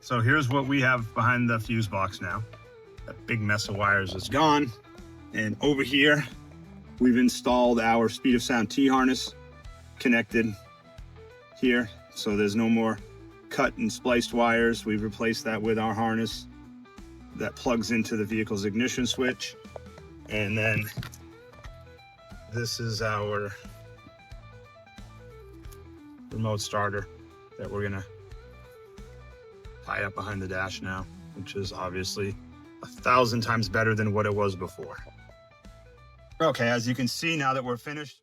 So here's what we have behind the fuse box now. That big mess of wires is gone. And over here, we've installed our speed of sound T-harness connected here. So there's no more cut and spliced wires. We've replaced that with our harness that plugs into the vehicle's ignition switch. And then this is our remote starter that we're gonna tie up behind the dash now, which is obviously 1,000 times better than what it was before. Okay, as you can see now that we're finished,